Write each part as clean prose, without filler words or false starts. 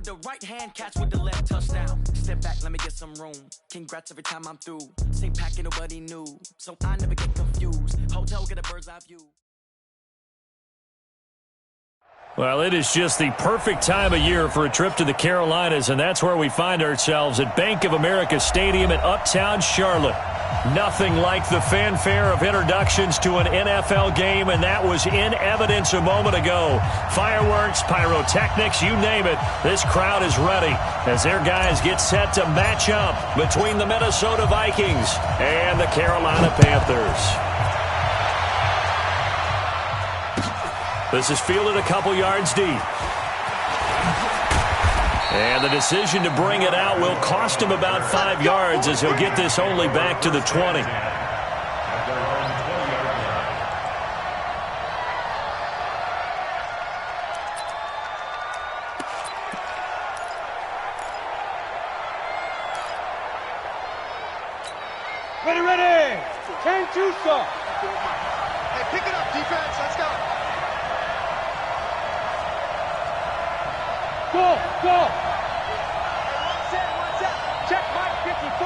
The right hand catch with the left touchdown. Step back, let me get some room. Congrats every time I'm through. Same pack and nobody knew, so I never get confused. Hotel get a bird's eye view. Well, it is just the perfect time of year for a trip to the Carolinas, and that's where we find ourselves at Bank of America Stadium in Uptown Charlotte. Nothing like the fanfare of introductions to an NFL game, and that was in evidence a moment ago. Fireworks, pyrotechnics, you name it. This crowd is ready as their guys get set to match up between the Minnesota Vikings and the Carolina Panthers. This is fielded a couple yards deep. And the decision to bring it out will cost him about 5 yards as he'll get this only back to the 20. Ready. 10-2, sir. Hey, pick it up, defense. Let's go. Go. One set. Check Mike 54.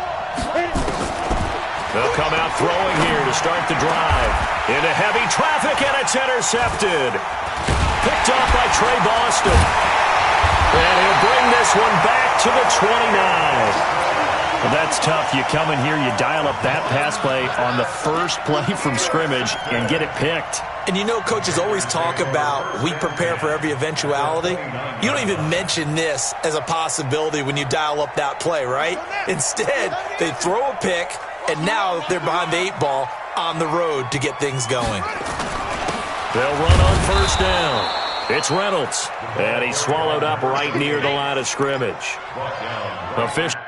They'll come out throwing here to start the drive. Into heavy traffic, and it's intercepted. Picked off by Trey Boston. And he'll bring this one back to the 29. Well, that's tough. You come in here, you dial up that pass play on the first play from scrimmage and get it picked. And you know, coaches always talk about we prepare for every eventuality. You don't even mention this as a possibility when you dial up that play, right? Instead, they throw a pick, and now they're behind the 8 ball on the road to get things going. They'll run on first down. It's Reynolds, and he's swallowed up right near the line of scrimmage. Official.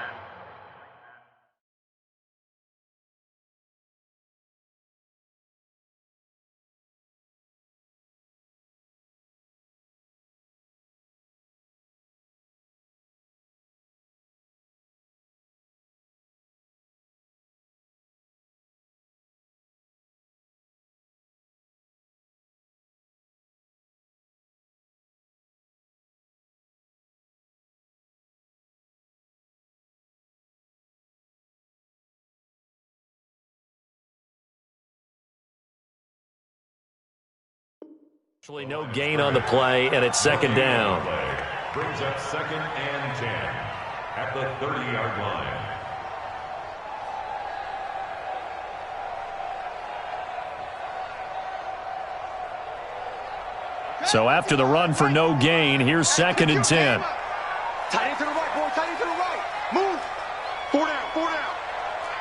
Actually, no gain on the play, and it's second down. Brings up 2nd and 10 at the 30-yard line. So after the run for no gain, here's 2nd and 10. Tight end to the right, boy. Tight end to the right. Move. 4 down.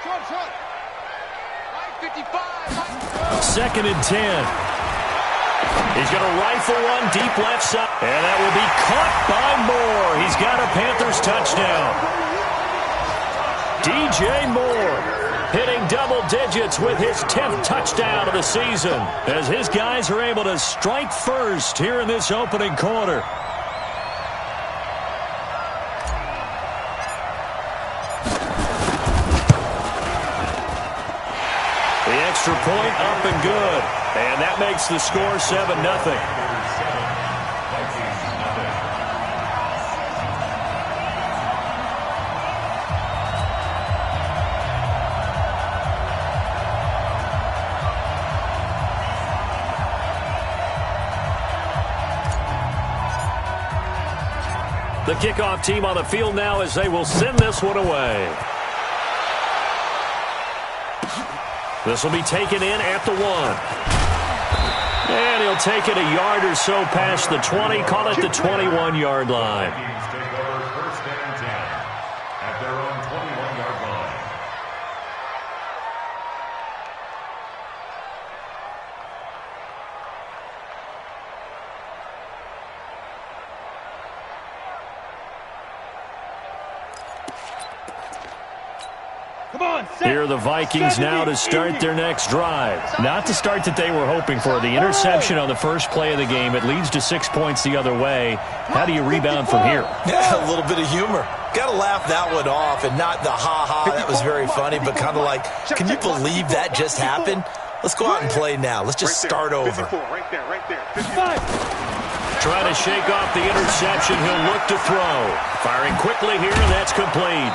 Front. Right 55. 2nd and 10. He's going to rifle one deep left side. And that will be caught by Moore. He's got a Panthers touchdown. DJ Moore hitting double digits with his 10th touchdown of the season as his guys are able to strike first here in this opening quarter. The extra point up and good. And that makes the score 7-0. The kickoff team on the field now as they will send this one away. This will be taken in at the 1. And he'll take it a yard or so past the 20, call it the 21-yard line. Vikings take over 1st and 10 at their own 21-yard line. Here are the Vikings now to start their next drive. Not the start that they were hoping for. The interception on the first play of the game, it leads to 6 points the other way. How do you rebound from here? Yeah, a little bit of humor. Got to laugh that one off, and not the ha-ha, that was very funny, but kind of like, can you believe that just happened? Let's go out and play now. Let's just start over. Right there. 55. trying to shake off the interception. He'll look to throw. Firing quickly here, and that's complete.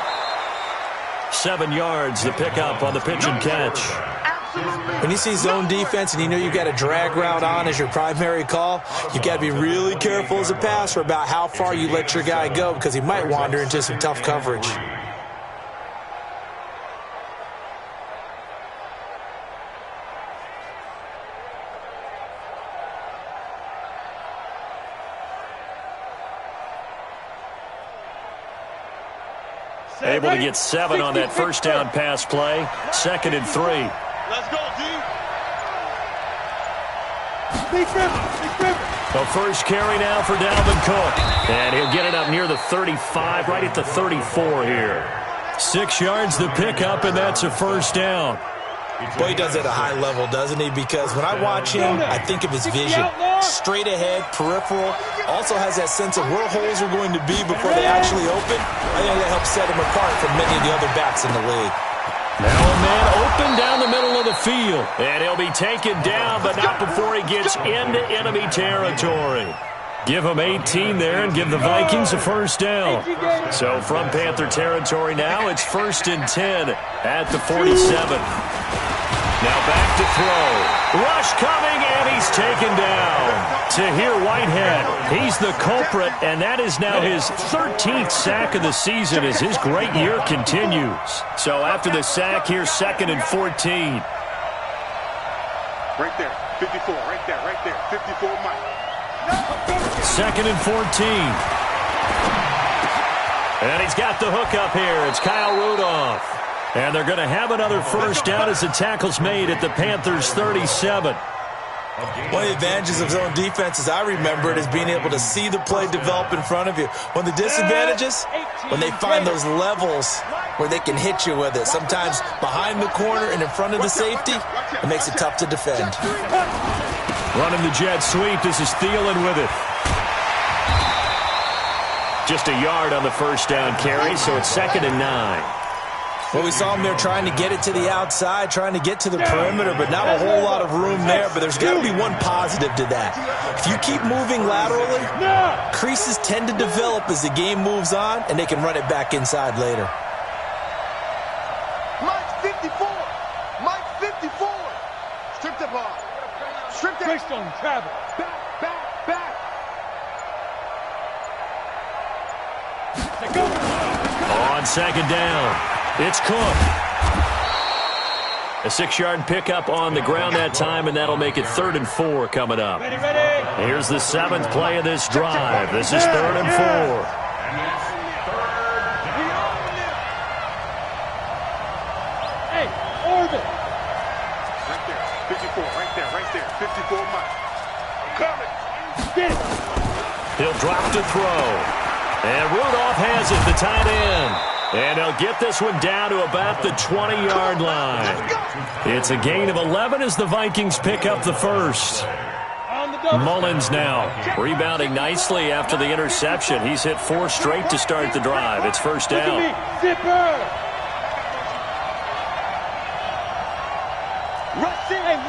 7 yards, the pickup on the pitch and catch. When you see zone defense and you know you've got a drag route on as your primary call, you've got to be really careful as a passer about how far you let your guy go because he might wander into some tough coverage. Able to get 7 on that first down pass play. 2nd and 3. Let's go, D. The first carry now for Dalvin Cook. And he'll get it up near the 35, right at the 34 here. 6 yards the pickup, and that's a first down. Boy, he does it at a high level, doesn't he? Because when I watch him, I think of his vision. Straight ahead, peripheral. Also has that sense of where holes are going to be before they actually open. I think that helps set him apart from many of the other backs in the league. Now a man open down the middle of the field. And he'll be taken down, but not before he gets into enemy territory. Give him 18 there and give the Vikings a first down. So from Panther territory now, it's 1st and 10 at the 47. Now back to throw. Rush coming, and he's taken down. Tahir Whitehead, he's the culprit, and that is now his 13th sack of the season as his great year continues. So after the sack, here's 2nd and 14. Right there, 54, right there, 54, Mike. 2nd and 14. And he's got the hook up here. It's Kyle Rudolph. And they're going to have another first down as the tackle's made at the Panthers' 37. One of the advantages of zone defense, as I remember it, is being able to see the play develop in front of you. One of the disadvantages, when they find those levels where they can hit you with it. Sometimes behind the corner and in front of the safety, it makes it tough to defend. Running the jet sweep. This is Thielen with it. Just a yard on the first down carry, so it's 2nd and 9. Well, we saw him there trying to get it to the outside, trying to get to the perimeter, but not a whole lot of room there. But there's got to be one positive to that. If you keep moving laterally, creases tend to develop as the game moves on, and they can run it back inside later. Mike 54. Mike 54. Strip the ball. Strip the Greystone travel. Back. On 2nd down, it's Cook. A 6-yard pickup on the ground that time, and that'll make it 3rd and 4 coming up. Ready. Here's the 7th play of this drive. This is 3rd and 4. Hey, orbit. Right there, 54, right there, 54, Mike. I'm coming. Get it. He'll drop to throw. And Rudolph has it, the tight end. And he'll get this one down to about the 20-yard line. It's a gain of 11 as the Vikings pick up the first. Mullins now rebounding nicely after the interception. He's hit 4 straight to start the drive. It's first down. Hey,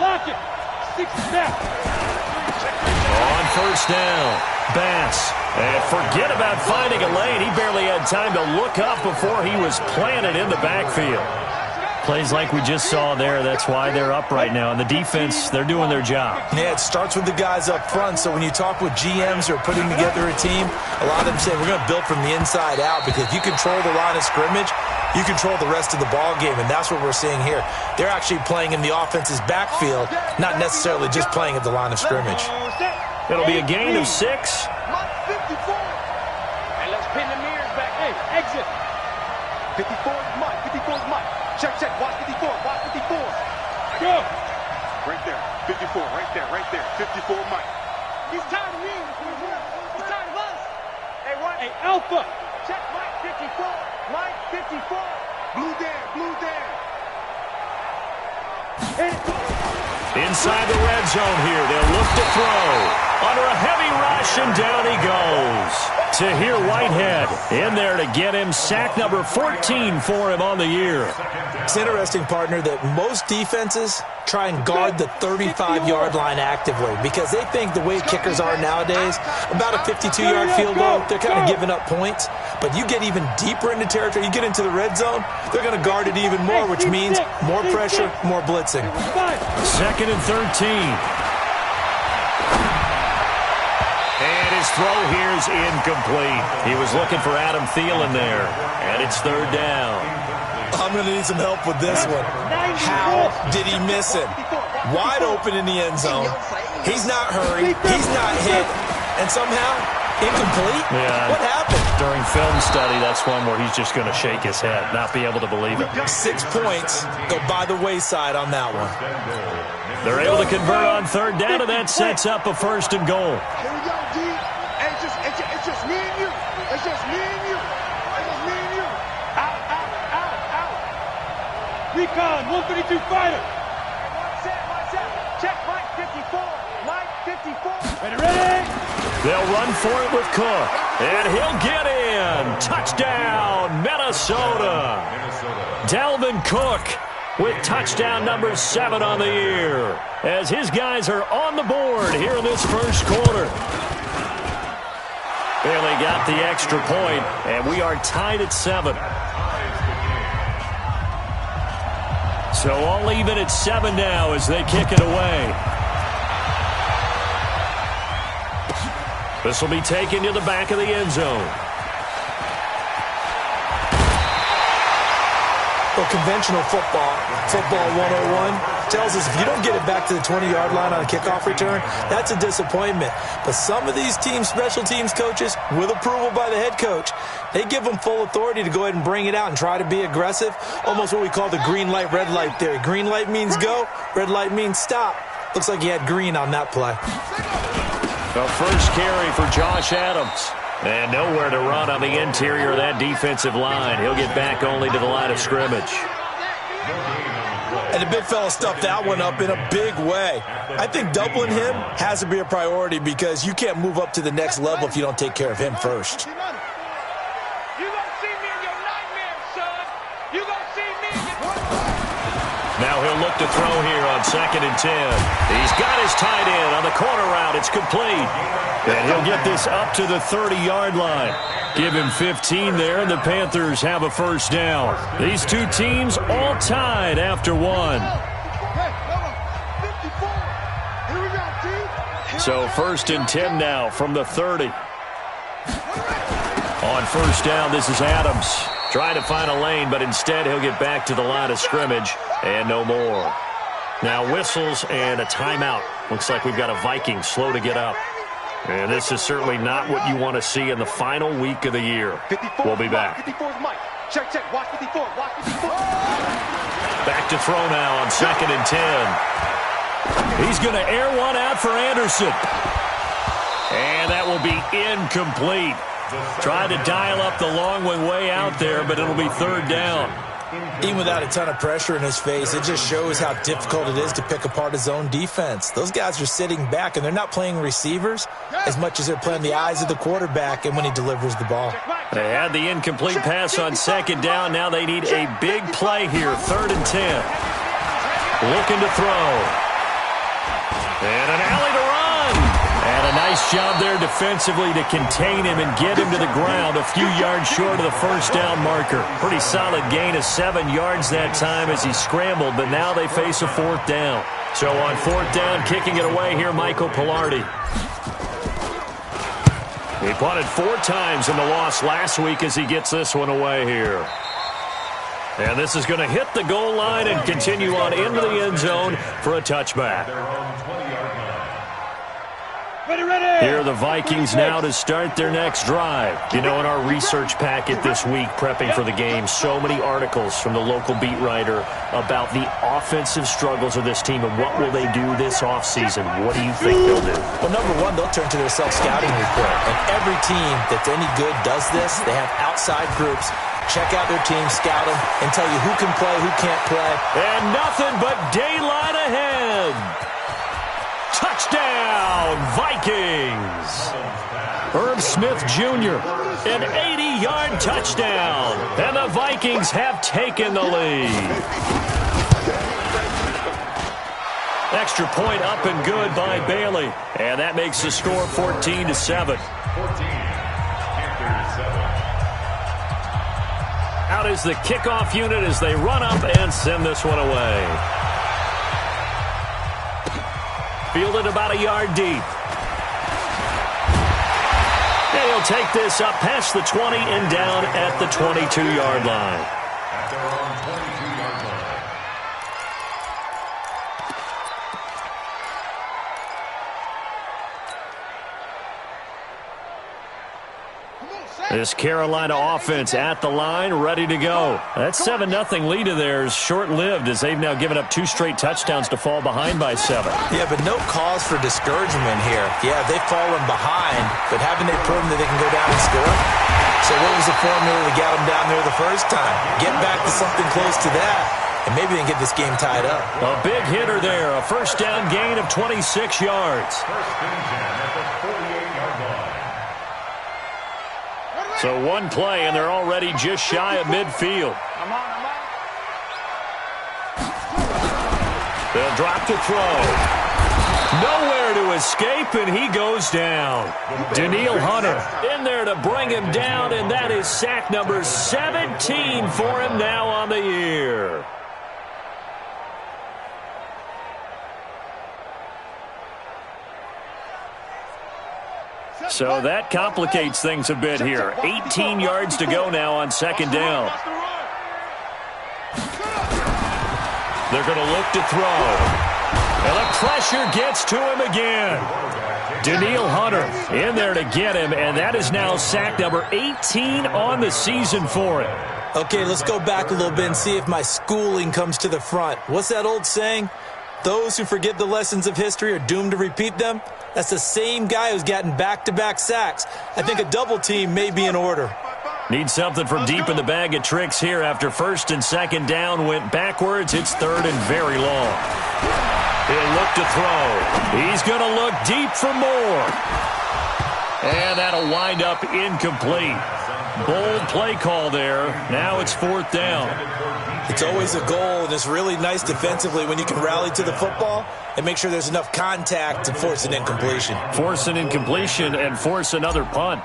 lock it. 6 steps. On first down, Bass. And forget about finding a lane. He barely had time to look up before he was planted in the backfield. Plays like we just saw there. That's why they're up right now. And the defense, they're doing their job. Yeah, it starts with the guys up front. So when you talk with GMs who are putting together a team, a lot of them say we're going to build from the inside out, because if you control the line of scrimmage, you control the rest of the ball game, and that's what we're seeing here. They're actually playing in the offense's backfield, not necessarily just playing at the line of scrimmage. It'll be a gain of 6. Mike 54. Hey, let's pin the mirrors back. Hey, exit. 54 is Mike. 54 is Mike. Check. Watch 54. Watch 54. Go. Right there. 54. Right there. 54, Mike. He's tired of me. He's tired of us. Hey, what? Hey, Alpha. Check Mike 54. Mike 54. Blue down. Inside the red zone here. They'll look to throw. Under a heavy rush, and down he goes. Tahir Whitehead in there to get him. Sack number 14 for him on the year. It's interesting, partner, that most defenses try and guard the 35-yard line actively because they think the way kickers are nowadays, about a 52-yard field goal, they're kind of giving up points. But you get even deeper into territory, you get into the red zone, they're going to guard it even more, which means more pressure, more blitzing. 2nd and 13. And his throw here is incomplete. He was looking for Adam Thielen there. And it's 3rd down. I'm going to need some help with this one. How did he miss it? Wide open in the end zone. He's not hurried. He's not hit. And somehow, incomplete? Yeah. What happened? During film study, that's one where he's just going to shake his head, not be able to believe it. 6 points go by the wayside on that one. They're able to convert on 3rd down, and that sets up a 1st and goal. Here we go, D. It's just me and you. It's just me and you. It's just me and you. Out. Recon, 132 fighter. One set. Check Mike 54. Mike 54. Ready? They'll run for it with Cook, and he'll get in. Touchdown, Minnesota. Dalvin Cook with touchdown number 7 on the year, as his guys are on the board here in this 1st quarter. Bailey got the extra point, and we are tied at 7. So all even at 7 now as they kick it away. This will be taken to the back of the end zone. Well, conventional football 101, tells us if you don't get it back to the 20-yard line on a kickoff return, that's a disappointment. But some of these teams, special teams coaches, with approval by the head coach, they give them full authority to go ahead and bring it out and try to be aggressive, almost what we call the green light, red light theory. Green light means go, red light means stop. Looks like he had green on that play. The first carry for Josh Adams. And nowhere to run on the interior of that defensive line. He'll get back only to the line of scrimmage. And the big fella stuffed that one up in a big way. I think doubling him has to be a priority because you can't move up to the next level if you don't take care of him first. You gonna see me in your nightmares, son. You gonna see me in your... Now he'll look to throw here on 2nd and 10. He's got his tight end on the corner route. It's complete. And he'll get this up to the 30-yard line. Give him 15 there, and the Panthers have a 1st down. These two teams all tied after 1. So 1st and 10 now from the 30. On 1st down, this is Adams. Trying to find a lane, but instead he'll get back to the line of scrimmage and no more. Now whistles and a timeout. Looks like we've got a Viking slow to get up. And this is certainly not what you want to see in the final week of the year. We'll be back. 54's Mike. Check. Watch 54. Watch 54. Back to throw now on 2nd and 10. He's going to air one out for Anderson. And that will be incomplete. Tried to dial up the long one way out there, but it'll be 3rd down. Even without a ton of pressure in his face, it just shows how difficult it is to pick apart his own defense. Those guys are sitting back, and they're not playing receivers as much as they're playing the eyes of the quarterback and when he delivers the ball. They had the incomplete pass on 2nd down. Now they need a big play here, 3rd and 10. Looking to throw. And an alley to run. And a nice job there defensively to contain him and get him to the ground a few yards short of the 1st down marker. Pretty solid gain of 7 yards that time as he scrambled, but now they face a 4th down. So on 4th down, kicking it away here, Michael Pilardi. He punted 4 times in the loss last week as he gets this one away here. And this is going to hit the goal line and continue on into the end zone for a touchback. Here are the Vikings now to start their next drive. You know, in our research packet this week, prepping for the game, so many articles from the local beat writer about the offensive struggles of this team and what will they do this offseason. What do you think they'll do? Well, number one, they'll turn to their self-scouting report. And every team that's any good does this. They have outside groups. Check out their team, scout them, and tell you who can play, who can't play. And nothing but daylight ahead. Touchdown, Vikings! Herb Smith Jr. An 80-yard touchdown. And the Vikings have taken the lead. Extra point up and good by Bailey. And that makes the score 14-7. 14 after 7. Out is the kickoff unit as they run up and send this one away. Fielded about a yard deep. And he'll take this up past the 20 and down at the 22-yard line. At their own 22-yard line. This Carolina offense at the line, ready to go. That 7-0 lead of theirs short-lived as they've now given up 2 straight touchdowns to fall behind by 7. Yeah, but no cause for discouragement here. Yeah, they've fallen behind, but haven't they proven that they can go down and score? So what was the formula that got them down there the first time? Get back to something close to that, and maybe they can get this game tied up. A big hitter there, a first down gain of 26 yards. First and 10 at the 48-yard line. So one play, and they're already just shy of midfield. They'll drop to throw. Nowhere to escape, and he goes down. Daniil Hunter in there to bring him down, and that is sack number 17 for him now on the year. So that complicates things a bit here. 18 yards to go now on second down. They're going to look to throw. And the pressure gets to him again. Daniil Hunter in there to get him, and that is now sack number 18 on the season for him. Okay, let's go back a little bit and see if my schooling comes to the front. What's that old saying? Those who forget the lessons of history are doomed to repeat them. That's the same guy who's gotten back-to-back sacks. I think a double team may be in order. Need something from deep in the bag of tricks here after first and second down went backwards. It's third and very long. He'll look to throw. He's going to look deep for more. And that'll wind up incomplete. Bold play call there. Now it's fourth down. It's always a goal, and it's really nice defensively when you can rally to the football and make sure there's enough contact to force an incompletion. Force an incompletion and force another punt.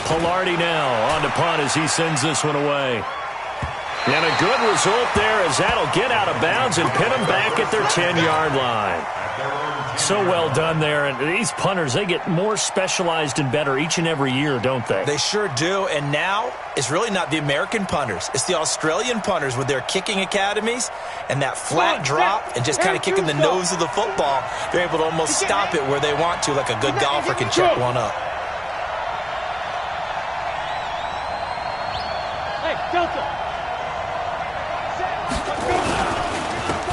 Pilardi now on to punt as he sends this one away. And a good result there as that'll get out of bounds and pin them back at their 10-yard line. So well done there. And these punters, they get more specialized and better each and every year, don't they? They sure do. And now it's really not the American punters. It's the Australian punters with their kicking academies and that flat drop and just kind of kicking the nose of the football. They're able to almost stop it where they want to, like a good golfer can check one up. Hey, Delta.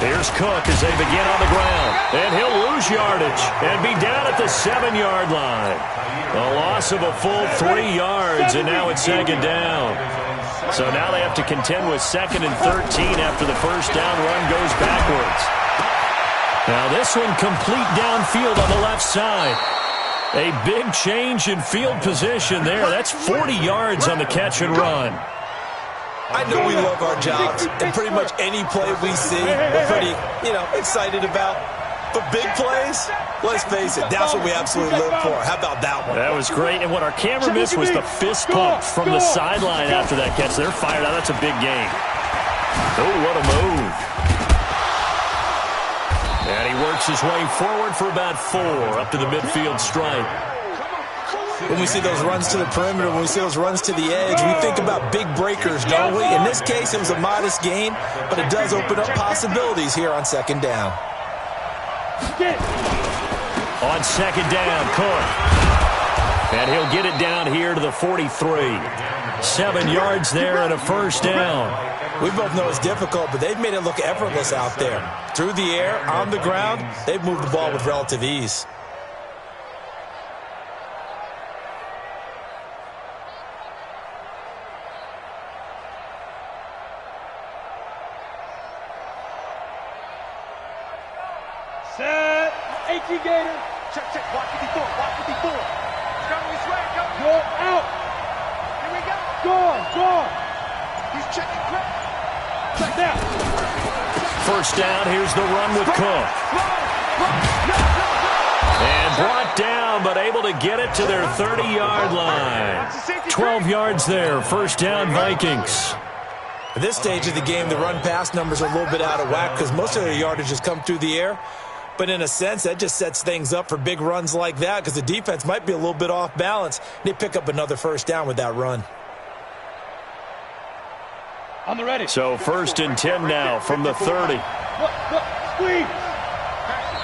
Here's Cook as they begin on the ground. And he'll lose yardage and be down at the 7-yard line. A loss of a full 3 yards, and now it's second down. So now they have to contend with second and 13 after the first down run goes backwards. Now this one complete downfield on the left side. A big change in field position there. That's 40 yards on the catch and run. I know we love our jobs, and pretty much any play we see, we're pretty, excited about. But big plays, let's face it, that's what we absolutely live for. How about that one? That was great, and what our camera missed was the fist pump from the sideline after that catch. They're fired out. That's a big game. Oh, what a move. And he works his way forward for about 4 up to the midfield stripe. When we see those runs to the perimeter, when we see those runs to the edge, we think about big breakers, don't we? In this case, it was a modest gain, but it does open up possibilities here on second down. On second down, Cook. And he'll get it down here to the 43. 7 yards there and a first down. We both know it's difficult, but they've made it look effortless out there. Through the air, on the ground, they've moved the ball with relative ease. Set. 18 Gator. Check. Watch 54. Watch 54. 54. Go out. Here we go. Score. He's checking quick. Check that. First down, here's the run with Cook. And brought down, but able to get it to their 30-yard line. 12 yards there, first down Vikings. At this stage of the game, the run-pass numbers are a little bit out of whack because most of their yardage has come through the air. But in a sense, that just sets things up for big runs like that because the defense might be a little bit off balance. They pick up another first down with that run. On the ready. So first and 10 now from the 30. Look, squeeze.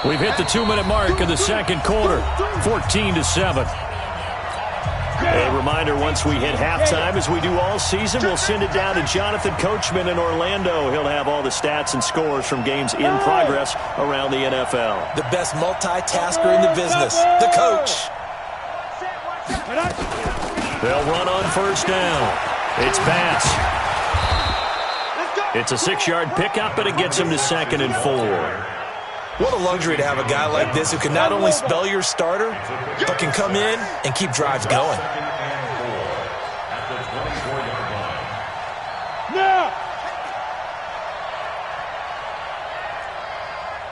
We've hit the 2-minute mark of the second quarter, 14-7. A reminder, once we hit halftime, as we do all season, we'll send it down to Jonathan Coachman in Orlando. He'll have all the stats and scores from games in progress around the NFL. The best multitasker in the business, the coach. They'll run on first down. It's pass. It's a 6-yard pickup, and it gets him to 2nd and 4. What a luxury to have a guy like this who can not only spell your starter, but can come in and keep drives going. Now.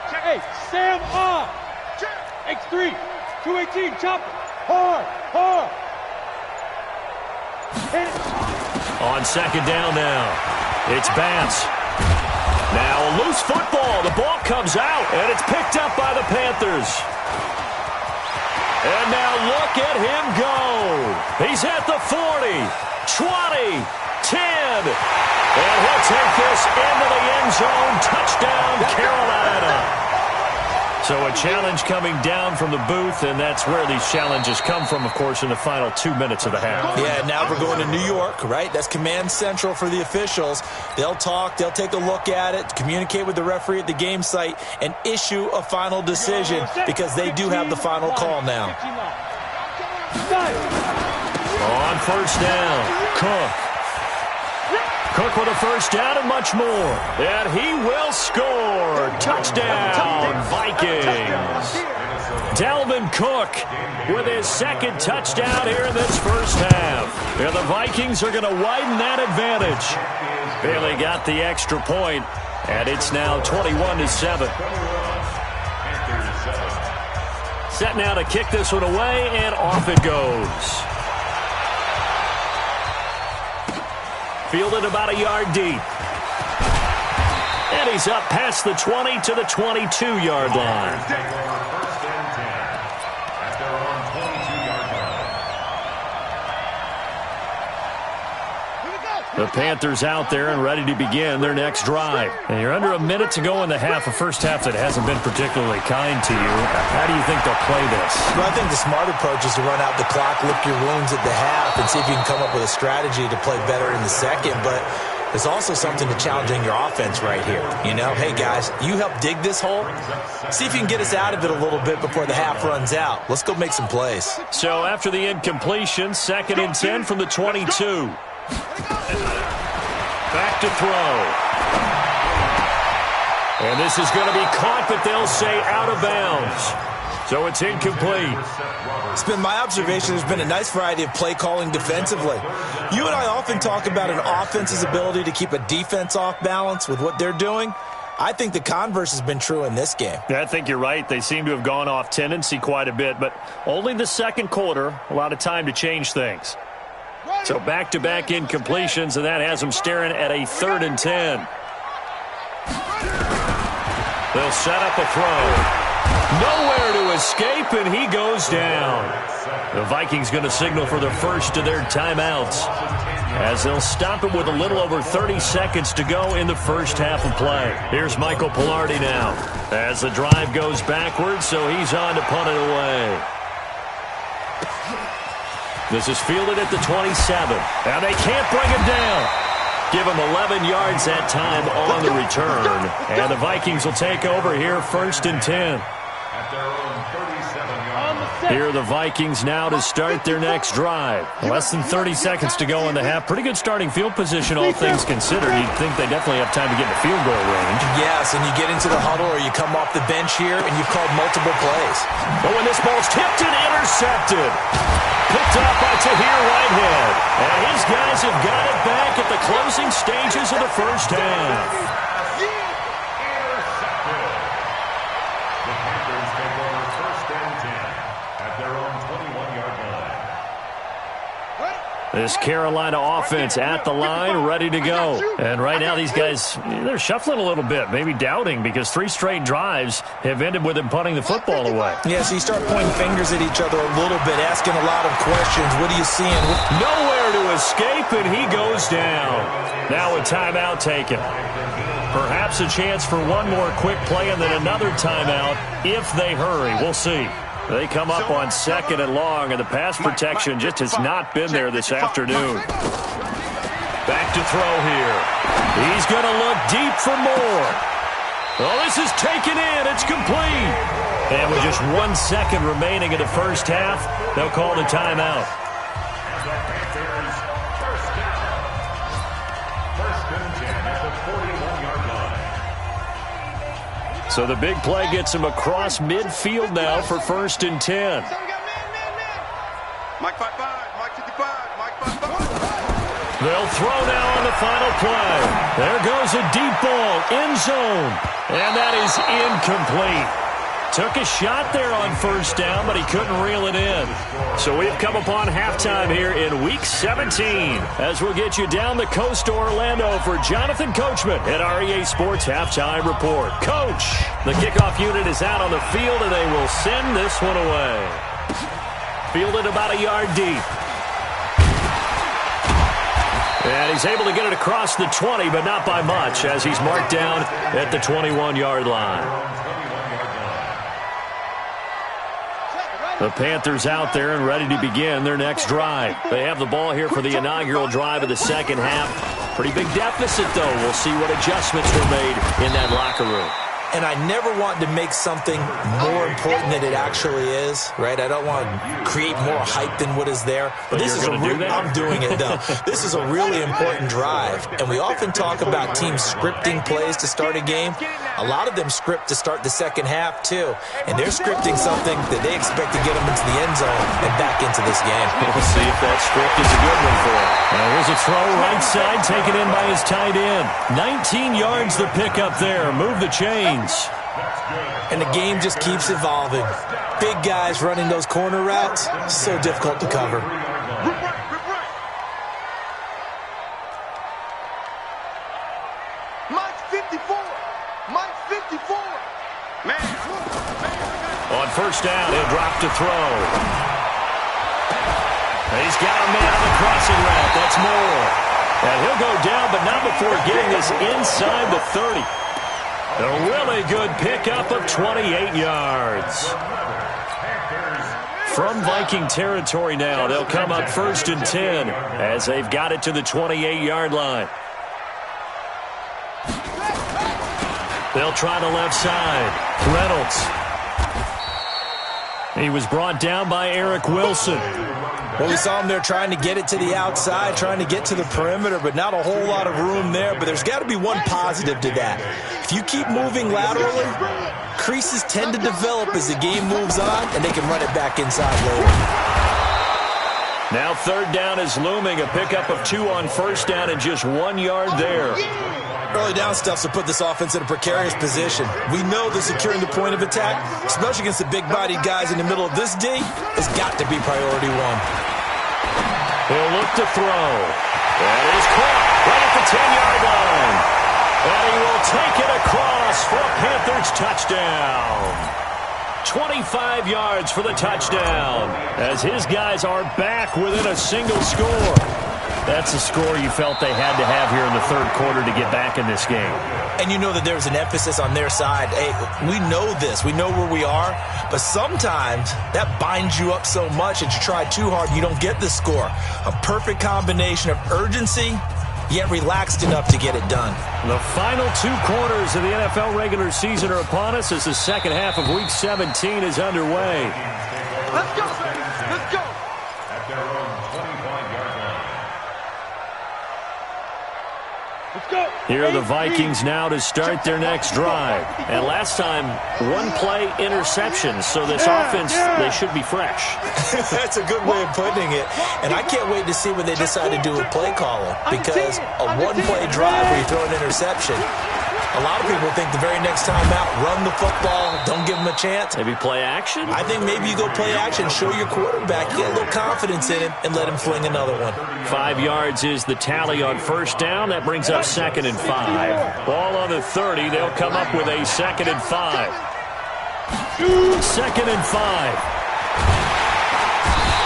Hey, Sam off. X3, 218, chop it. Hard. Hit it. On second down now, it's Bass. Now a loose football. The ball comes out, and it's picked up by the Panthers. And now look at him go. He's at the 40, 20, 10. And he'll take this into the end zone. Touchdown, Carolina. So a challenge coming down from the booth, and that's where these challenges come from, of course, in the final 2 minutes of the half. Yeah, now we're going to New York, right? That's command central for the officials. They'll talk, they'll take a look at it, communicate with the referee at the game site, and issue a final decision because they do have the final call now. On first down, Cook. Cook with a first down and much more. And he will score. Touchdown, Vikings. Dalvin Cook with his second touchdown here in this first half. And the Vikings are going to widen that advantage. Bailey got the extra point, and it's now 21-7. Set now to kick this one away, and off it goes. Fielded about a yard deep. And he's up past the 20 to the 22-yard line. The Panthers out there and ready to begin their next drive. And you're under a minute to go in the half, a first half that hasn't been particularly kind to you. How do you think they'll play this? Well, I think the smart approach is to run out the clock, lick your wounds at the half, and see if you can come up with a strategy to play better in the second. But there's also something to challenging your offense right here. You know, hey, guys, you help dig this hole. See if you can get us out of it a little bit before the half runs out. Let's go make some plays. So after the incompletion, 2nd and 10 from the 22. Back to throw. And this is going to be caught, but they'll say out of bounds. So it's incomplete. It's been my observation there's been a nice variety of play calling defensively. You and I often talk about an offense's ability to keep a defense off balance with what they're doing. I think the converse has been true in this game. Yeah, I think you're right. They seem to have gone off tendency quite a bit, but only the second quarter, a lot of time to change things. So back-to-back incompletions, and that has them staring at a 3rd and 10. They'll set up a throw. Nowhere to escape, and he goes down. The Vikings going to signal for the first of their timeouts, as they'll stop it with a little over 30 seconds to go in the first half of play. Here's Michael Pilardi now, as the drive goes backwards, so he's on to punt it away. This is fielded at the 27, and they can't bring him down. Give him 11 yards that time on the return, and the Vikings will take over here 1st and 10. At their own 37-yard line. Here are the Vikings now to start their next drive. Less than 30 seconds to go in the half. Pretty good starting field position, all things considered. You'd think they definitely have time to get in the field goal range. Yes, and you get into the huddle or you come off the bench here and you've called multiple plays. But when this ball's tipped and intercepted. Picked up by Tahir Whitehead. And his guys have got it back at the closing stages of the first half. This Carolina offense at the line, ready to go. And right now these guys, they're shuffling a little bit, maybe doubting, because 3 straight drives have ended with them punting the football away. Yeah, so you start pointing fingers at each other a little bit, asking a lot of questions. What are you seeing? Nowhere to escape, and he goes down. Now a timeout taken. Perhaps a chance for one more quick play and then another timeout if they hurry. We'll see. They come up on 2nd and long, and the pass protection just has not been there this afternoon. Back to throw here. He's going to look deep for more. Oh, this is taken in. It's complete. And with just 1 second remaining in the first half, they'll call the timeout. So the big play gets him across midfield now for 1st and 10. Mike 5-5, Mike 55, Mike 5-5. They'll throw now on the final play. There goes a deep ball, end zone. And that is incomplete. Took a shot there on 1st down, but he couldn't reel it in. So we've come upon halftime here in Week 17 as we'll get you down the coast to Orlando for Jonathan Coachman at REA Sports Halftime Report. Coach, the kickoff unit is out on the field, and they will send this one away. Fielded about a yard deep. And he's able to get it across the 20, but not by much, as he's marked down at the 21-yard line. The Panthers out there and ready to begin their next drive. They have the ball here for the inaugural drive of the second half. Pretty big deficit, though. We'll see what adjustments were made in that locker room. And I never want to make something more important than it actually is, right? I don't want to create more hype than what is there. But this is I'm doing it, though. This is a really important drive. And we often talk about teams scripting plays to start a game. A lot of them script to start the second half, too. And they're scripting something that they expect to get them into the end zone and back into this game. We'll see if that script is a good one for him. Now here's a throw right side, taken in by his tight end. 19 yards the pickup there. Move the chains. And the game just keeps evolving. Big guys running those corner routes, so difficult to cover. Mike 54, Mike 54. Man. On 1st down, he'll drop to throw. He's got a man on the crossing route. That's Moore. And he'll go down, but not before getting this inside the 30. A really good pickup of 28 yards. From Viking territory now, they'll come up 1st and 10 as they've got it to the 28-yard line. They'll try the left side. Reynolds. He was brought down by Eric Wilson. Well, we saw him there trying to get it to the outside, trying to get to the perimeter, but not a whole lot of room there. But there's got to be one positive to that. If you keep moving laterally, creases tend to develop as the game moves on, and they can run it back inside later. Now 3rd down is looming. A pickup of 2 on 1st down and just 1 yard there. Early down stuff to put this offense in a precarious position. We know that securing the point of attack, especially against the big-bodied guys in the middle of this D, has got to be priority 1. He'll look to throw. That is caught right at the 10-yard line. And he will take it across for a Panthers touchdown. 25 yards for the touchdown as his guys are back within a single score. That's a score you felt they had to have here in the 3rd quarter to get back in this game. And you know that there's an emphasis on their side. Hey, we know this. We know where we are. But sometimes that binds you up so much that you try too hard and you don't get the score. A perfect combination of urgency, yet relaxed enough to get it done. The final 2 quarters of the NFL regular season are upon us as the second half of Week 17 is underway. Let's go, baby. Let's go. At their own 25-yard line. Let's go. Here are the Vikings now to start their next drive. And last time, one play interception. So this offense, they should be fresh. That's a good way of putting it. And I can't wait to see what they decide to do with play calling. Because a one-play drive where you throw an interception, a lot of people think the very next time out, run the football, don't give them a chance. Maybe play action? I think maybe you go play action, show your quarterback, get a little confidence in him, and let him fling another one. 5 yards is the tally on first down. That brings up 2nd and 5. Ball on the 30. They'll come up with a 2nd and 5. 2nd and 5.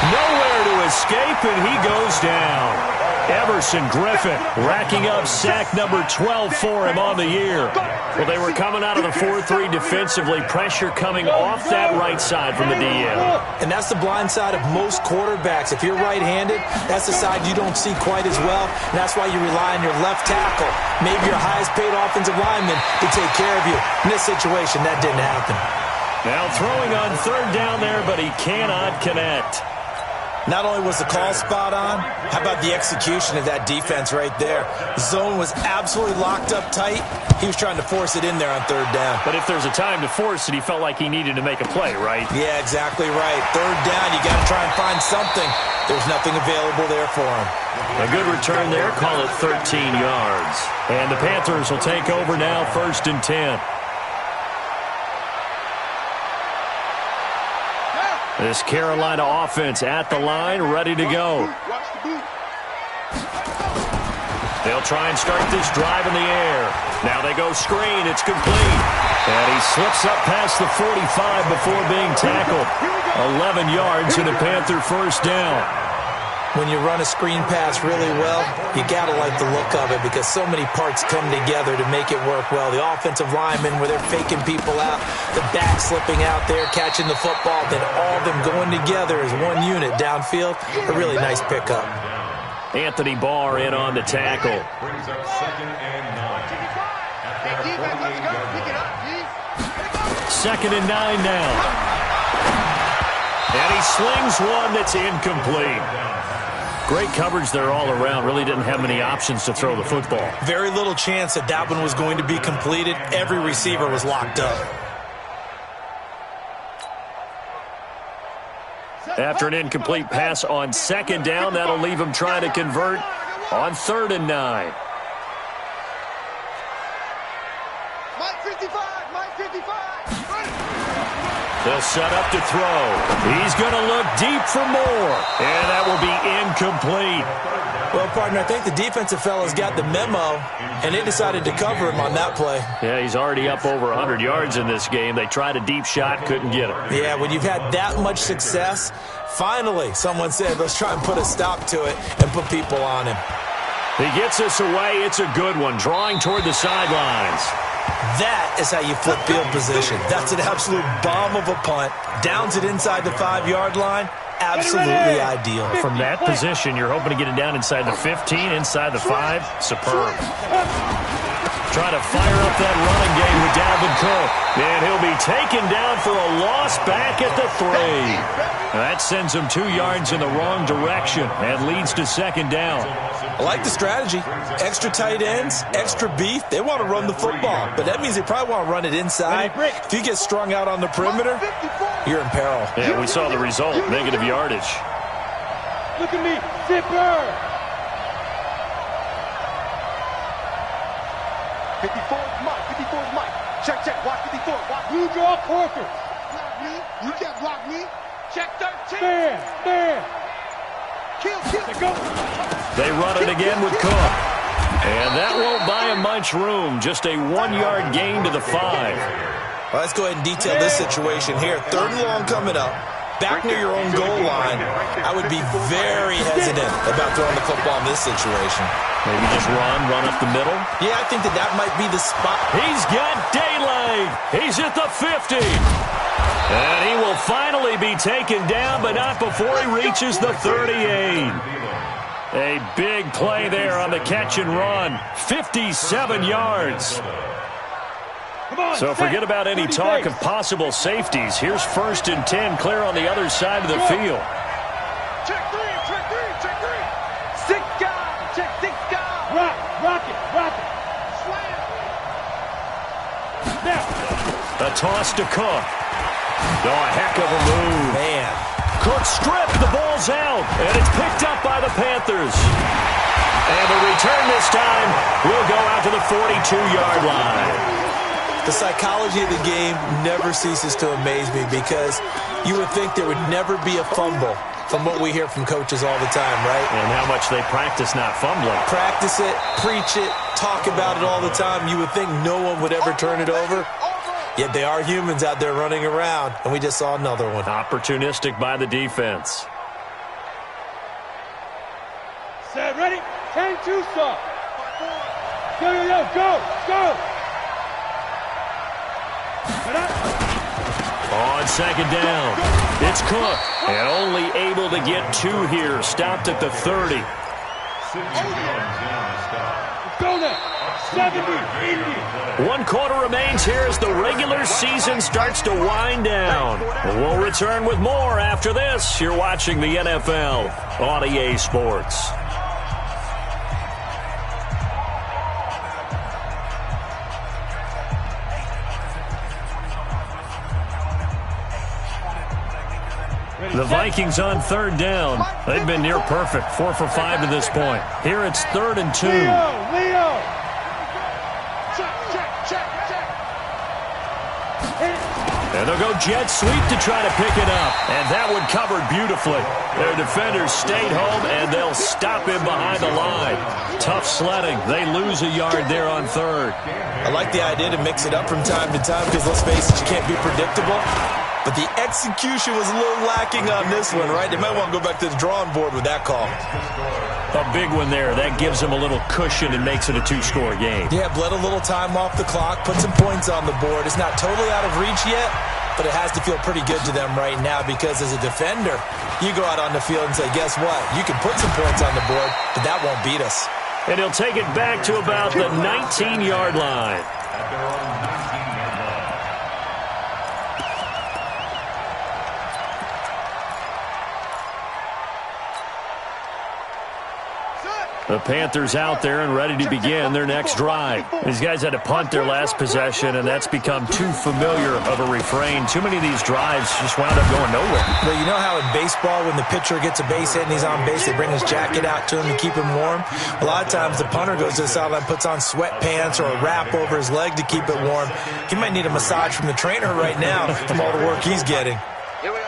Nowhere to escape, and he goes down. Everson Griffin racking up sack number 12 for him on the year. Well, they were coming out of the 4-3 defensively. Pressure coming off that right side from the DL. And that's the blind side of most quarterbacks. If you're right-handed, that's the side you don't see quite as well. And that's why you rely on your left tackle, maybe your highest-paid offensive lineman, to take care of you. In this situation, that didn't happen. Now throwing on 3rd down there, but he cannot connect. Not only was the call spot on, how about the execution of that defense right there? The zone was absolutely locked up tight. He was trying to force it in there on 3rd down. But if there's a time to force it, he felt like he needed to make a play, right? Yeah, exactly right. 3rd down, you got to try and find something. There's nothing available there for him. A good return there, call it 13 yards. And the Panthers will take over now, 1st and 10. This Carolina offense at the line, ready to go. They'll try and start this drive in the air. Now they go screen. It's complete. And he slips up past the 45 before being tackled. 11 yards and a Panther 1st down. When you run a screen pass really well, you got to like the look of it because so many parts come together to make it work well. The offensive linemen, where they're faking people out, the back slipping out there, catching the football, then all of them going together as one unit downfield. A really nice pickup. Anthony Barr in on the tackle. Brings up 2nd and 9. At their 48-yard line. 2nd and 9 now. And he slings one that's incomplete. Great coverage there all around. Really didn't have many options to throw the football. Very little chance that that one was going to be completed. Every receiver was locked up. After an incomplete pass on 2nd down, that'll leave him trying to convert on 3rd and 9. Mike 55, Mike 55. They'll set up to throw. He's going to look deep for more. And that will be incomplete. Well, partner, I think the defensive fellas got the memo, and they decided to cover him on that play. Yeah, he's already up over 100 yards in this game. They tried a deep shot, couldn't get him. Yeah, when you've had that much success, finally someone said, let's try and put a stop to it and put people on him. He gets us away. It's a good one, drawing toward the sidelines. That is how you flip field position. That's an absolute bomb of a punt. Downs it inside the 5-yard line. Absolutely ideal. From that position, you're hoping to get it down inside the 15, inside the 5. Superb. Trying to fire up that running game with Dalvin Cook. And he'll be taken down for a loss back at the 3. That sends him 2 yards in the wrong direction and leads to 2nd down. I like the strategy. Extra tight ends, extra beef. They want to run the football, but that means they probably want to run it inside. If you get strung out on the perimeter, you're in peril. Yeah, we saw the result, negative yardage. Look at me, zipper. 54 is Mike, 54 is Mike. Check, check, watch 54, watch. You draw quarter. Block me, you can't block me. Check 13. Stand. Kill. Go. They run it again with Cook. And that won't buy him much room. Just a 1-yard gain to the 5. Well, let's go ahead and detail this situation here. 3rd and long coming up. Back near your own goal line. I would be very hesitant about throwing the football in this situation. Maybe just run up the middle. Yeah, I think that might be the spot. He's got daylight. He's at the 50. And he will finally be taken down, but not before he reaches the 38. A big play there on the catch and run. 57 yards. So forget about any talk of possible safeties. Here's 1st and 10 clear on the other side of the field. Check three, check three, check three. 6 guys. Check 6 guys. Rock it. Slam. A toss to Cook. Oh, a heck of a move. Man. Cook stripped. The ball's out. And it's picked up by the Panthers. And the return this time will go out to the 42-yard line. The psychology of the game never ceases to amaze me because you would think there would never be a fumble from what we hear from coaches all the time, right? And how much they practice not fumbling. Practice it, preach it, talk about it all the time. You would think no one would ever turn it over. Yet they are humans out there running around, and we just saw another one. Opportunistic by the defense. Set, ready? 10-2, stop. Go. On 2nd down, it's Cook. And only able to get 2 here. Stopped at the 30. Go now. 70, 1 quarter remains here as the regular season starts to wind down. We'll return with more after this. You're watching the NFL on EA Sports. The Vikings on 3rd down. They've been near perfect, 4 for 5 to this point. Here it's 3rd and 2. Leo. Check. And they'll go jet sweep to try to pick it up. And that one covered beautifully. Their defenders stayed home, and they'll stop him behind the line. Tough sledding. They lose a yard there on 3rd. I like the idea to mix it up from time to time because, let's face it, you can't be predictable. But the execution was a little lacking on this one, right? They might want to go back to the drawing board with that call. A big one there. That gives them a little cushion and makes it a 2-score game. Yeah, bled a little time off the clock, put some points on the board. It's not totally out of reach yet, but it has to feel pretty good to them right now because as a defender, you go out on the field and say, guess what? You can put some points on the board, but that won't beat us. And he'll take it back to about the 19-yard line. The Panthers out there and ready to begin their next drive. These guys had to punt their last possession, and that's become too familiar of a refrain. Too many of these drives just wound up going nowhere. But you know how in baseball, when the pitcher gets a base hit and he's on base, they bring his jacket out to him to keep him warm? A lot of times the punter goes to the sideline, puts on sweatpants or a wrap over his leg to keep it warm. He might need a massage from the trainer right now from all the work he's getting. Here we go.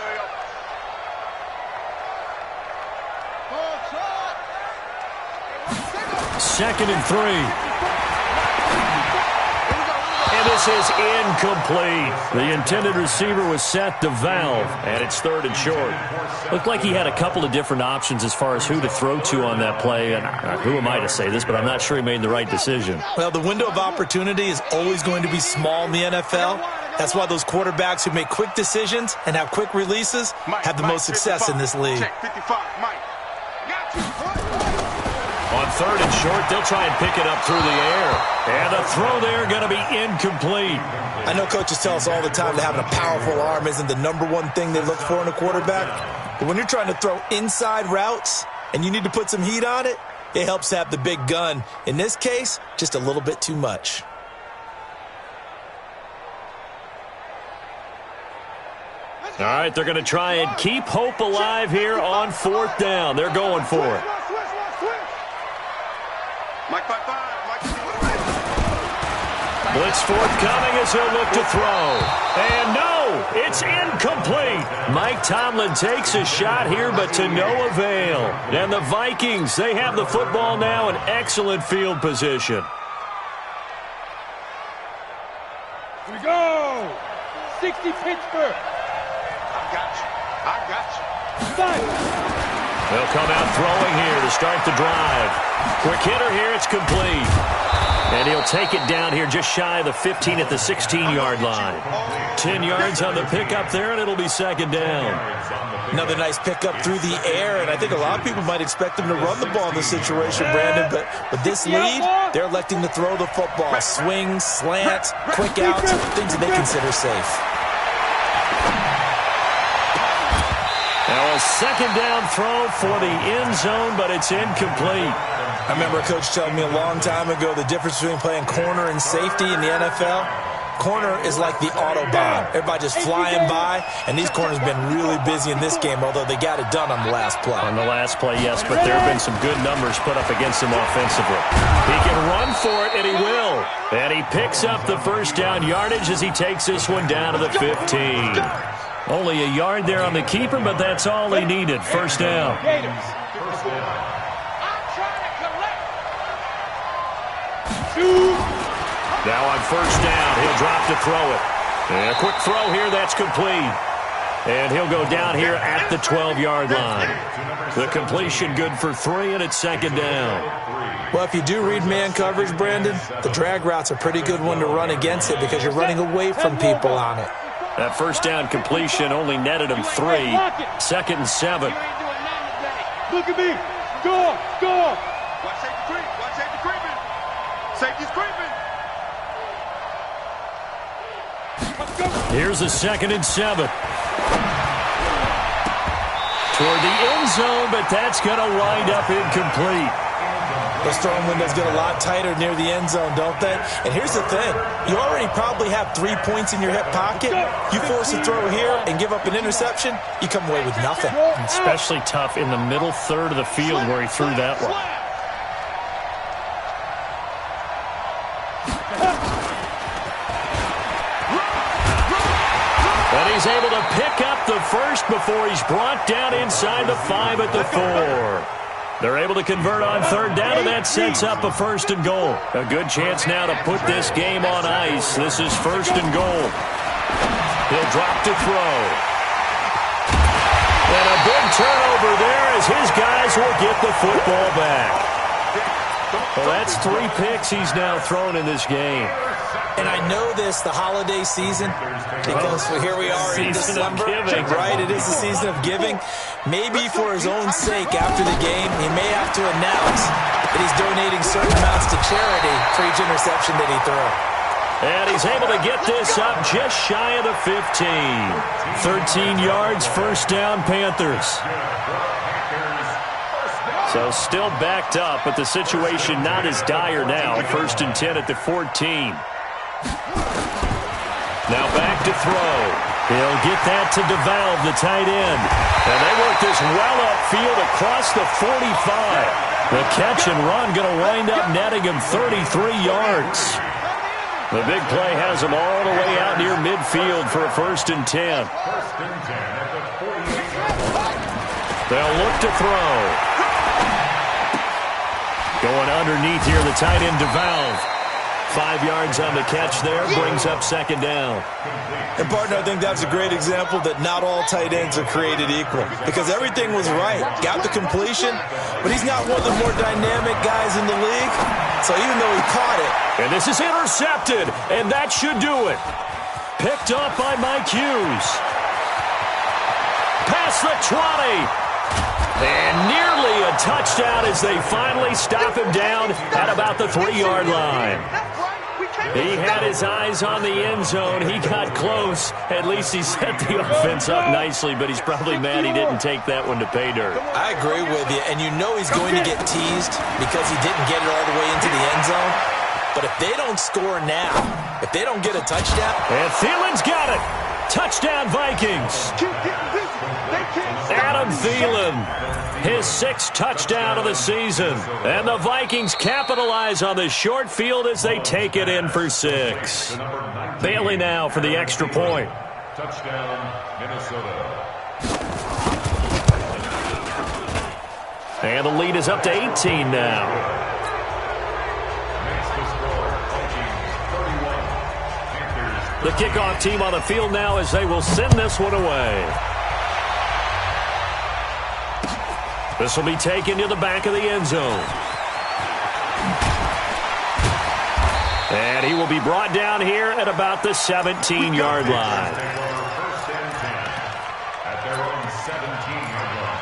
2nd and 3. And this is incomplete. The intended receiver was set to Valve, and it's 3rd and short. Looked like he had a couple of different options as far as who to throw to on that play. And who am I to say this, but I'm not sure he made the right decision. Well, the window of opportunity is always going to be small in the NFL. That's why those quarterbacks who make quick decisions and have quick releases have the most success in this league. Check 55, Mike. Got you. On 3rd and short, they'll try and pick it up through the air. And the throw there going to be incomplete. I know coaches tell us all the time that having a powerful arm isn't the #1 thing they look for in a quarterback. But when you're trying to throw inside routes and you need to put some heat on it, it helps to have the big gun. In this case, just a little bit too much. All right, they're going to try and keep hope alive here on 4th down. They're going for it. Mike 5-5. Blitz forthcoming as he'll look to throw. And no, it's incomplete. Mike Tomlin takes a shot here, but to no avail. And the Vikings, they have the football now in excellent field position. Here we go. 60 Pittsburgh. I got you. Five. They'll come out throwing here to start the drive. Quick hitter here, it's complete. And he'll take it down here just shy of the 15 at the 16-yard line. 10 yards on the pickup there, and it'll be second down. Another nice pickup through the air, and I think a lot of people might expect him to run the ball in this situation, Brandon, but with this lead, they're electing to throw the football. Swing, slant, quick outs, things that they consider safe. Now a second down throw for the end zone, but it's incomplete. I remember a coach telling me a long time ago the difference between playing corner and safety in the NFL. Corner is like the Autobahn. Everybody just flying by, and these corners have been really busy in this game, although they got it done on the last play. On the last play, yes, but there have been some good numbers put up against him offensively. He can run for it, and he will. And he picks up the first down yardage as he takes this one down to the 15. Only a yard there on the keeper, but that's all he needed. First down. Now on first down, he'll drop to throw it. And a quick throw here, that's complete. And he'll go down here at the 12-yard line. The completion good for 3, and it's second down. Well, if you do read man coverage, Brandon, the drag route's a pretty good one to run against it because you're running away from people on it. That first down completion only netted him 3. Second and 7. Look at me. Go. Watch safety creep. Watch safety creeping. Safety's creeping. Here's a second and 7. Toward the end zone, but that's going to wind up incomplete. Those throwing windows get a lot tighter near the end zone, don't they? And here's the thing. You already probably have 3 points in your hip pocket. You force a throw here and give up an interception, you come away with nothing. Especially tough in the middle third of the field where he threw that one. And he's able to pick up the first before he's brought down inside the 5 at the 4. They're able to convert on third down, and that sets up a first and goal. A good chance now to put this game on ice. This is first and goal. He'll drop to throw. And a big turnover there as his guys will get the football back. Well, that's 3 picks he's now thrown in this game. And I know this, the holiday season, because here we are in December. Right, it is the season of giving. Maybe for his own sake after the game, he may have to announce that he's donating certain amounts to charity for each interception that he threw. And he's able to get this up just shy of the 15. 13 yards, first down, Panthers. So still backed up, but the situation not as dire now. First and 10 at the 14. Now back to throw. He'll get that to DeValve, the tight end. And they work this well upfield across the 45. The catch and run going to wind up netting him 33 yards. The big play has him all the way out near midfield for a first and 10. They'll look to throw. Going underneath here, the tight end DeValve. 5 yards on the catch there, brings up second down. And, partner, I think that's a great example that not all tight ends are created equal because everything was right. Got the completion, but he's not one of the more dynamic guys in the league. So even though he caught it. And this is intercepted, and that should do it. Picked up by Mike Hughes. Past the 20. And nearly a touchdown as they finally stop him down at about the 3-yard line. He had his eyes on the end zone. He got close. At least he set the offense up nicely, but he's probably mad he didn't take that one to pay dirt. I agree with you, and you know he's going to get teased because he didn't get it all the way into the end zone. But if they don't score now, if they don't get a touchdown. And Thielen's got it. Touchdown, Vikings. Adam Thielen, his 6th touchdown of the season. And the Vikings capitalize on the short field as they take it in for 6. Bailey now for the extra point. Touchdown, Minnesota. And the lead is up to 18 now. The kickoff team on the field now as they will send this one away. This will be taken to the back of the end zone. And he will be brought down here at about the 17-yard line. First and 10 at their own 17-yard line.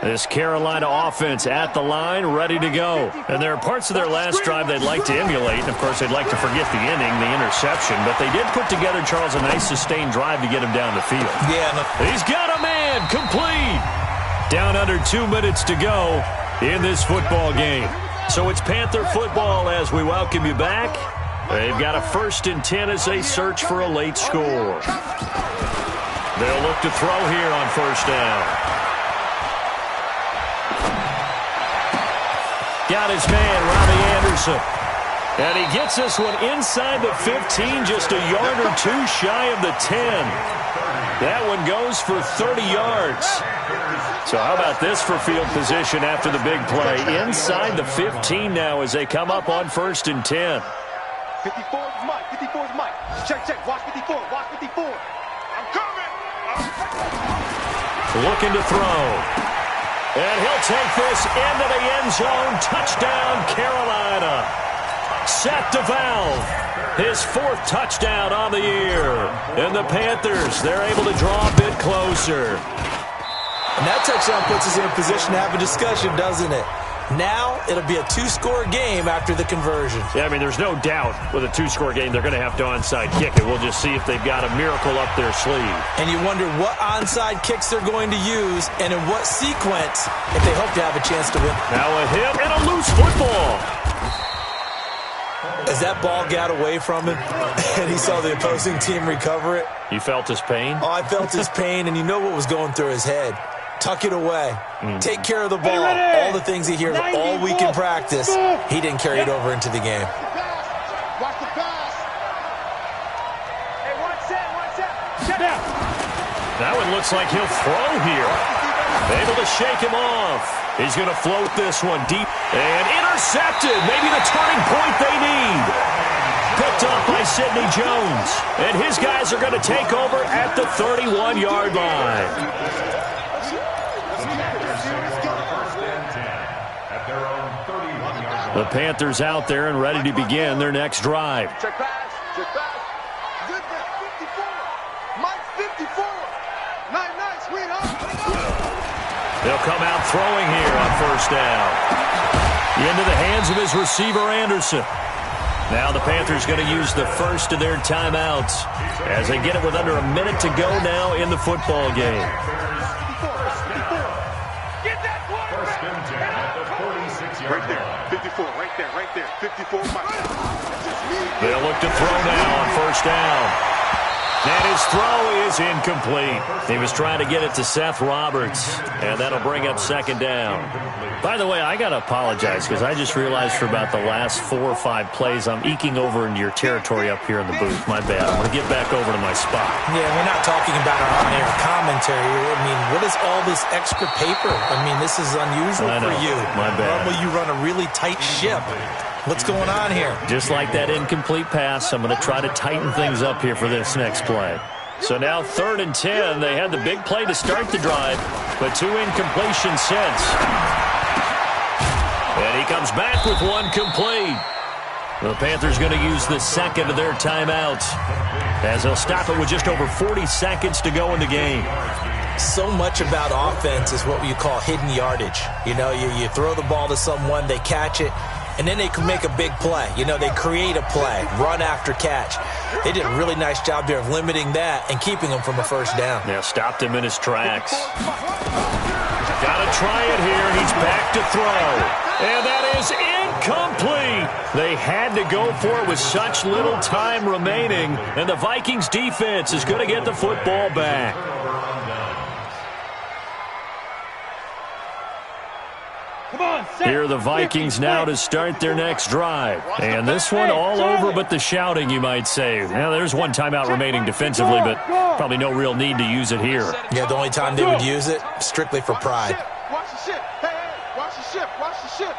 This Carolina offense at the line, ready to go. And there are parts of their last drive they'd like to emulate. And, of course, they'd like to forget the inning, the interception. But they did put together, Charles, a nice sustained drive to get him down the field. Yeah. He's got a man, complete. Down under 2 minutes to go in this football game. So it's Panther football as we welcome you back. They've got a 1st and 10 as they search for a late score. They'll look to throw here on 1st down. Got his man, Robbie Anderson. And he gets this one inside the 15, just a yard or two shy of the 10. That one goes for 30 yards. So how about this for field position after the big play? Inside the 15 now as they come up on 1st and 10. 54 is Mike. 54 is Mike. Check, check. Watch 54. Watch 54. I'm coming. Looking to throw. And he'll take this into the end zone. Touchdown, Carolina. Seth DeValve, his 4th touchdown on the year. And the Panthers, they're able to draw a bit closer. And that touchdown puts us in a position to have a discussion, doesn't it? Now it'll be a 2-score game after the conversion. Yeah, I mean, there's no doubt with a 2-score game they're going to have to onside kick it. We'll just see if they've got a miracle up their sleeve. And you wonder what onside kicks they're going to use and in what sequence if they hope to have a chance to win. Now a hit and a loose football. As that ball got away from him and he saw the opposing team recover it. You felt his pain? Oh, I felt his pain, and you know what was going through his head. Tuck it away. Take care of the ball. All the things he hears all week in practice, he didn't carry it over into the game. Watch the pass. Hey, watch that. Check out. That one looks like he'll throw here. Able to shake him off. He's going to float this one deep. And intercepted. Maybe the turning point they need. Picked up by Sidney Jones. And his guys are going to take over at the 31-yard line. The Panthers out there and ready to begin their next drive. Check pass. Check pass. Good pass. 54. Mike 54. Nice. Win up. They'll come out throwing here on 1st down. Into the hands of his receiver, Anderson. Now the Panthers going to use the first of their timeouts as they get it with under a minute to go now in the football game. Right there, 54, right there, 54. They'll look to throw now on 1st down. And his throw is incomplete. He was trying to get it to Seth Roberts, and that'll bring up 2nd down. By the way, I got to apologize because I just realized for about the last 4 or 5 plays, I'm eking over into your territory up here in the booth. My bad. I'm going to get back over to my spot. Yeah, we're not talking about our on-air commentary. I mean, what is all this extra paper? I mean, this is unusual for you. My bad. Normally you run a really tight ship. What's going on here? Just like that incomplete pass, I'm going to try to tighten things up here for this next play. So now 3rd and 10. They had the big play to start the drive, but 2 incompletions since. And he comes back with 1 complete. The Panthers going to use the 2nd of their timeouts as they'll stop it with just over 40 seconds to go in the game. So much about offense is what you call hidden yardage. You know, you throw the ball to someone, they catch it, and then they can make a big play. You know, they create a play, run after catch. They did a really nice job there of limiting that and keeping him from a 1st down. Yeah, stopped him in his tracks. Got to try it here. He's back to throw. And that is incomplete. They had to go for it with such little time remaining. And the Vikings defense is going to get the football back. Here are the Vikings now to start their next drive. And this one all over but the shouting, you might say. Now, there's 1 timeout remaining defensively, but probably no real need to use it here. Yeah, the only time they would use it, strictly for pride. Watch the ship. Hey, watch the ship. Watch the ship.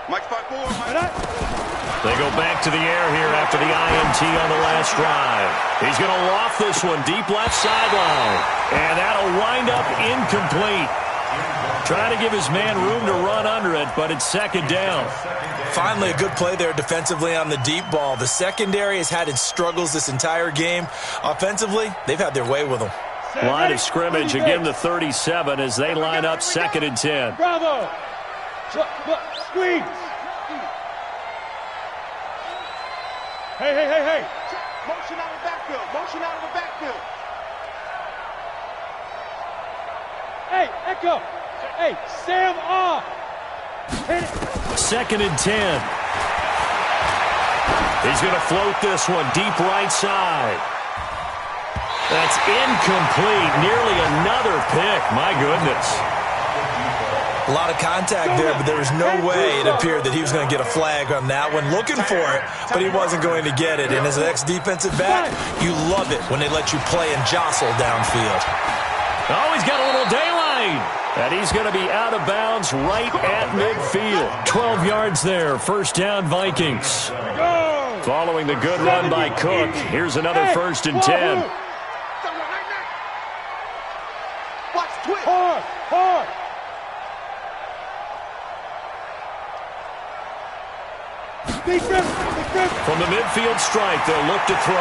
Mike 5-4. They go back to the air here after the INT on the last drive. He's going to loft this one deep left sideline. And that'll wind up incomplete. Trying to give his man room to run under it, but it's second down. Finally, a good play there defensively on the deep ball. The secondary has had its struggles this entire game. Offensively, they've had their way with them. Line of scrimmage, again the 37 as they line up 2nd and 10. Bravo. Squeeze. Hey. Motion out of the backfield. Motion out of the backfield. Hey, Echo. Hey, Sam off. Hit it. 2nd and 10. He's going to float this one deep right side. That's incomplete. Nearly another pick. My goodness. A lot of contact there, but there was no way it appeared that he was going to get a flag on that one. Looking for it, but he wasn't going to get it. And as an ex-defensive back, you love it when they let you play and jostle downfield. Oh, he's got a little daylight. And he's going to be out of bounds right at midfield. 12 yards there. First down, Vikings. Following the good run by Cook, here's another 1st and 10. Watch twist. Hard. From the midfield strike, they'll look to throw.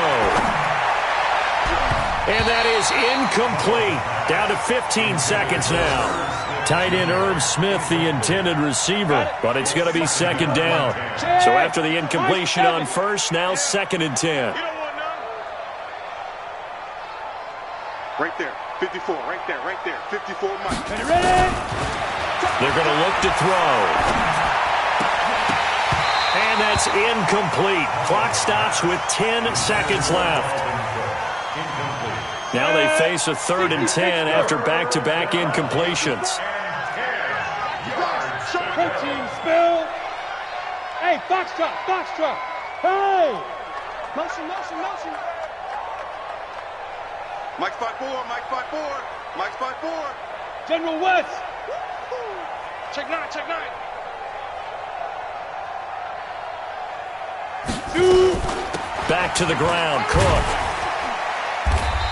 And that is incomplete. Down to 15 seconds now. Tight end Irv Smith, the intended receiver, but it's going to be 2nd down. So after the incompletion on first, now 2nd and 10. Right there. 54. Right there. 54 Mike. Ready? They're going to look to throw. And that's incomplete. Clock stops with 10 seconds left. Now they face a 3rd and 10 after back-to-back incompletions. Protein spill. Hey, Foxtrot. Hey. Motion. Mike 5-4. Mike 5-4. General West. Check 9. Back to the ground, Cook.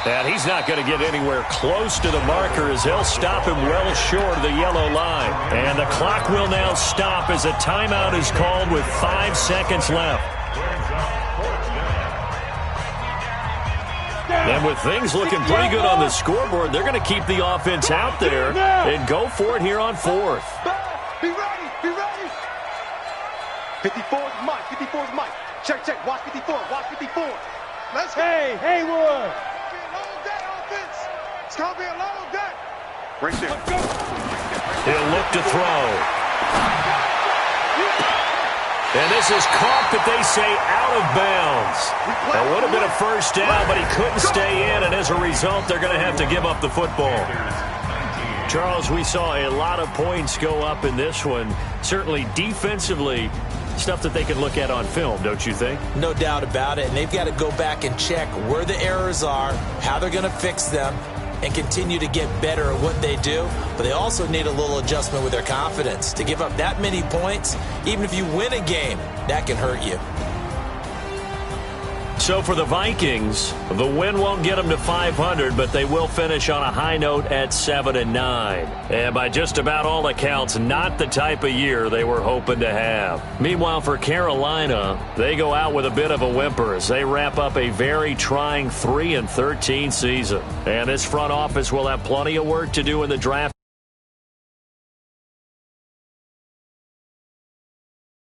And he's not going to get anywhere close to the marker as they'll stop him well short of the yellow line. And the clock will now stop as a timeout is called with 5 seconds left. And with things looking pretty good on the scoreboard, they're going to keep the offense out there and go for it here on 4th. Be ready. 54's Mike. Check. Watch 54. Let's go. Hey, Haywood. It's going to be a long day. Right there. He'll look to throw. And this is caught, but they say out of bounds. That would have been a first down, but he couldn't stay in, and as a result, they're going to have to give up the football. Charles, we saw a lot of points go up in this one. Certainly defensively, stuff that they can look at on film, don't you think? No doubt about it, and they've got to go back and check where the errors are, how they're going to fix them, and continue to get better at what they do. But they also need a little adjustment with their confidence. To give up that many points, even if you win a game, that can hurt you. So for the Vikings, the win won't get them to 500, but they will finish on a high note at 7-9. And by just about all accounts, not the type of year they were hoping to have. Meanwhile, for Carolina, they go out with a bit of a whimper as they wrap up a very trying 3-13 season. And this front office will have plenty of work to do in the draft